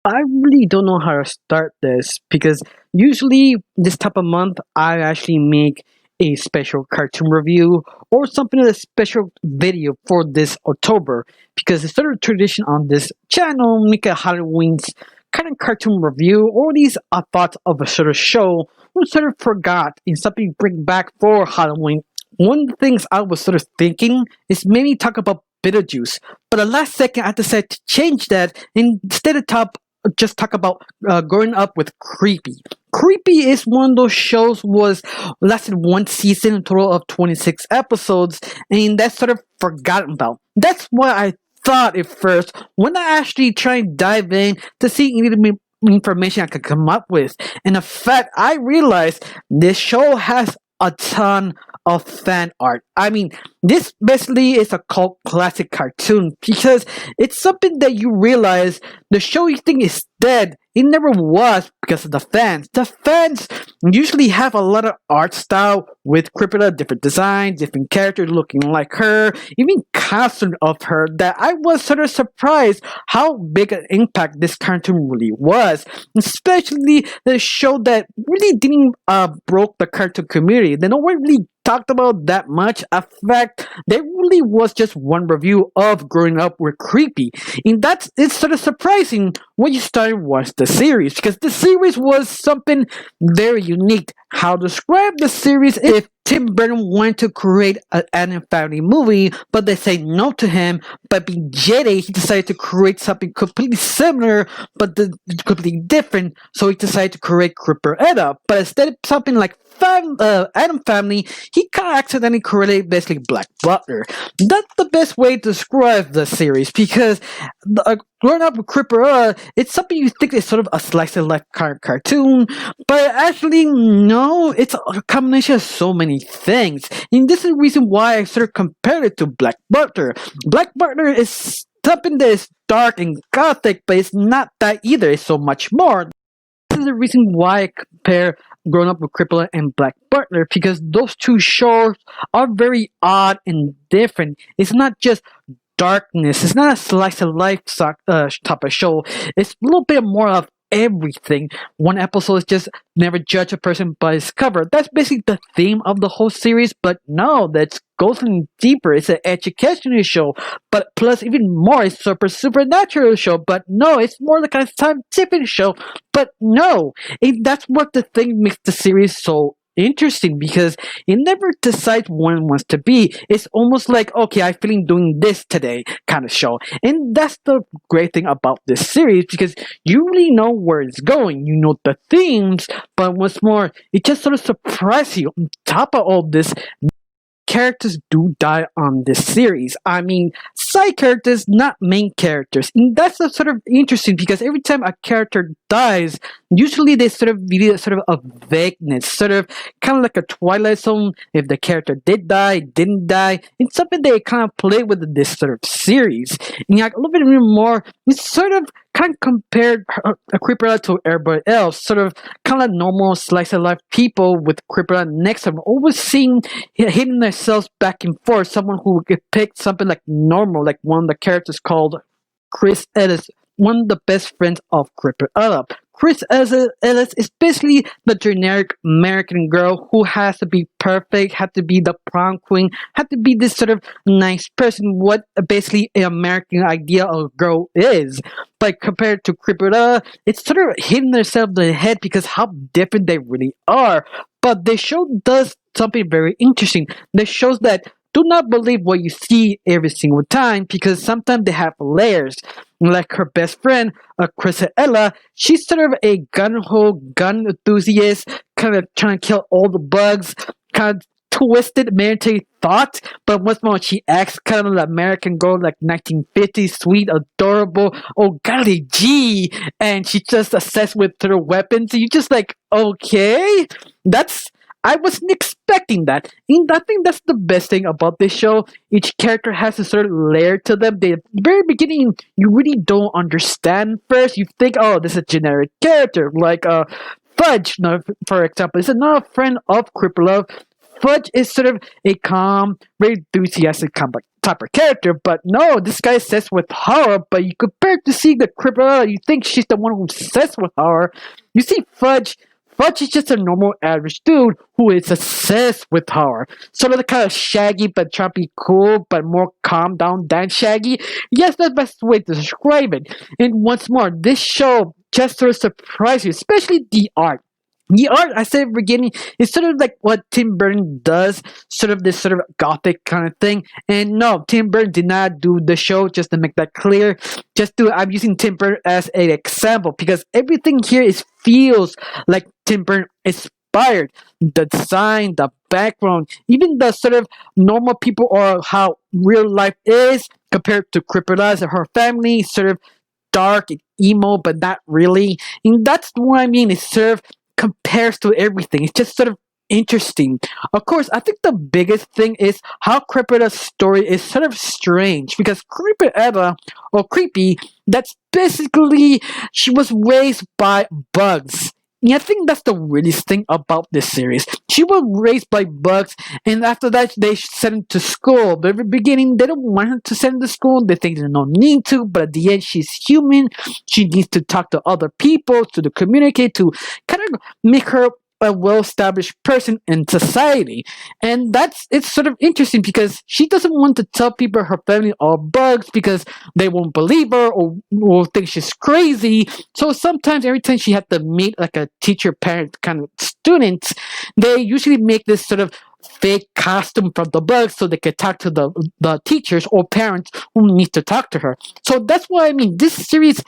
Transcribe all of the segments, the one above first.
I really don't know how to start this because usually this type of month I actually make a special cartoon review or something a special video for this October because it's sort of tradition on this channel make a Halloween's kind of cartoon review or these thoughts of a sort of show we sort of forgot in something bring back for Halloween. One of the things I was sort of thinking is maybe talk about Beetlejuice, but the last second I decided to change that and instead of just talk about growing up with Creepy. Creepy is one of those shows was lasted one season, a total of 26 episodes, and that's sort of forgotten about. That's why I thought at first when I actually tried to dive in to see any information I could come up with. And in fact, I realized this show has a ton of fan art. I mean, this basically is a cult classic cartoon because it's something that you realize the show you think is dead. It never was because of the fans. The fans usually have a lot of art style with Kryptonite, different designs, different characters looking like her, even costume of her that I was sort of surprised how big an impact this cartoon really was. Especially the show that really didn't broke the cartoon community. They don't really talked about that much. In fact, there really was just one review of Growing Up with Creepy. And that's it's sort of surprising when you started watch the series because the series was something very unique. How to describe the series if Tim Burton wanted to create an Adam Family movie, but they say no to him. But being Jedi, he decided to create something completely similar, but completely different. So he decided to create Creeper Edda. But instead of something like Adam Family, he kind of accidentally created basically Black Butler. That's the best way to describe the series because growing up with Creeper, it's something you think is sort of a slice of life kind of cartoon, but actually no, it's a combination of so many things. And this is the reason why I sort of compared it to Black Butler. Black Butler is something that is dark and gothic, but it's not that either. It's so much more. This is the reason why I compare Grown Up with Crippler and Black Butler because those two shows are very odd and different. It's not just darkness. It's not a slice of life type of show. It's a little bit more of everything. One episode is just never judge a person by his cover. That's basically the theme of the whole series. But no, that goes in deeper. It's an educational show, but plus even more, it's supernatural show. But no, it's more like a scientific show. But no, that's what the thing makes the series so interesting because it never decides what it wants to be. It's almost like, okay, I'm feeling doing this today kind of show. And that's the great thing about this series because you really know where it's going. You know the themes, but what's more, it just sort of surprises you. On top of all this, characters do die on this series. I mean, side characters, not main characters. And that's a sort of interesting because every time a character dies, usually they sort of need sort of a vagueness, sort of kind of like a Twilight Zone. If the character did die, didn't die, it's something they kind of play with this sort of series. And like a little bit more, it's sort of kind of compared a Creeper to everybody else, sort of kind of normal slice of life people with Creeper next to them, always seeing hitting themselves back and forth. Someone who could pick something like normal, like one of the characters called Chris Ellis, one of the best friends of Creeper Up. Chris Ellis is basically the generic American girl who has to be perfect, had to be the prom queen, had to be this sort of nice person, what basically an American idea of a girl is. But compared to Creeper, it's sort of hitting themselves in the head because how different they really are. But the show does something very interesting. That shows that do not believe what you see every single time because sometimes they have layers. Like her best friend, Ella, she's sort of a gun enthusiast, kind of trying to kill all the bugs, kind of twisted military thought, but once more she acts kind of like American girl, like 1950s, sweet, adorable, oh golly gee, and she's just obsessed with her weapons. And you're just like, okay, I wasn't expecting that. And I think that's the best thing about this show. Each character has a certain layer to them. The very beginning, you really don't understand first. You think, oh, this is a generic character. Like Fudge, for example, is another friend of Crippler. Fudge is sort of a calm, very enthusiastic kind of type of character, but no, this guy says with horror. But you compare to see the Cripple, you think she's the one who says with horror. You see Fudge. Fudge is just a normal average dude who is obsessed with horror. Sort of the kind of Shaggy but trying to be cool but more calm down than Shaggy. Yes, that's the best way to describe it. And once more, this show just sort of surprises you, especially the art. The art, I said at the beginning, is sort of like what Tim Burton does, sort of this sort of gothic kind of thing. And no, Tim Burton did not do the show, just to make that clear. I'm using Tim Burton as an example because everything here feels like Tim Burton inspired. The design, the background, even the sort of normal people or how real life is compared to Kryptonite and her family, sort of dark and emo, but not really. And that's what I mean. It's sort of compares to everything. It's just sort of interesting. Of course, I think the biggest thing is how Creepy's story is sort of strange because Creepy or Creepy, that's basically she was raised by bugs. And I think that's the weirdest thing about this series. She was raised by bugs, and after that, they sent her to school. But at the beginning, they don't want her to send her to school. They think there's no need to, but at the end, she's human. She needs to talk to other people, to communicate, to kind of make her a well-established person in society. And it's sort of interesting because she doesn't want to tell people her family are bugs because they won't believe her or will think she's crazy. So sometimes every time she had to meet like a teacher parent kind of students, they usually make this sort of fake costume from the bugs so they can talk to the teachers or parents who need to talk to her. So that's why I mean this series,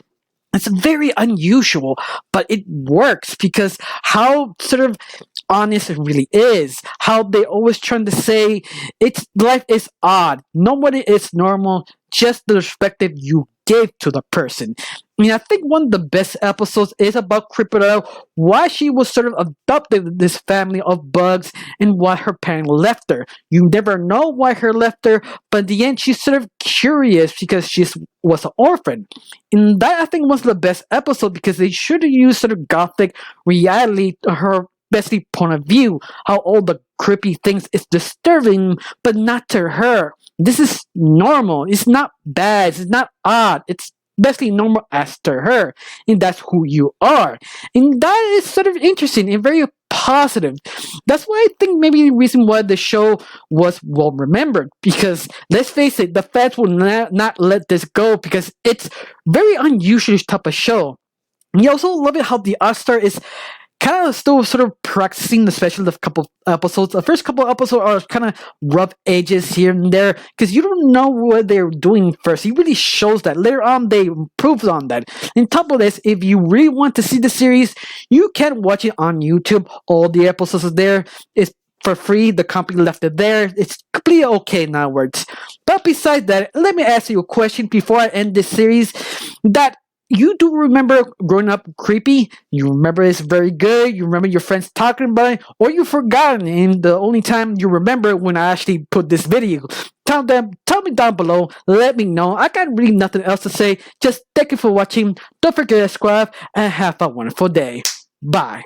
it's very unusual, but it works because how sort of honest it really is. How they always trying to say it's life is odd. Nobody is normal. Just the perspective you gave to the person. I mean, I think one of the best episodes is about Kryptonite, why she was sort of adopted in this family of bugs and why her parents left her. You never know why her left her, but in the end, she's sort of curious because she was an orphan. And that, I think, was the best episode because they should have used sort of gothic reality to her basically point of view, how all the creepy things is disturbing, but not to her. This is normal. It's not bad. It's not odd. It's basically normal as to her, and that's who you are. And that is sort of interesting and very positive. That's why I think maybe the reason why the show was well remembered, because let's face it, the fans will not let this go because it's very unusual type of show. And you also love it how the All-Star is kind of still sort of practicing, especially the couple episodes. The first couple episodes are kind of rough edges here and there because you don't know what they're doing first. It really shows that. Later on, they improve on that. On top of this, if you really want to see the series, you can watch it on YouTube. All the episodes are there. It's for free. The company left it there. It's completely okay now words. But besides that, let me ask you a question before I end this series. That you do remember growing up creepy? You remember it's very good? You remember your friends talking about it? Or you forgotten and the only time you remember when I actually put this video? Tell me down below. Let me know. I got really nothing else to say. Just thank you for watching. Don't forget to subscribe and have a wonderful day. Bye.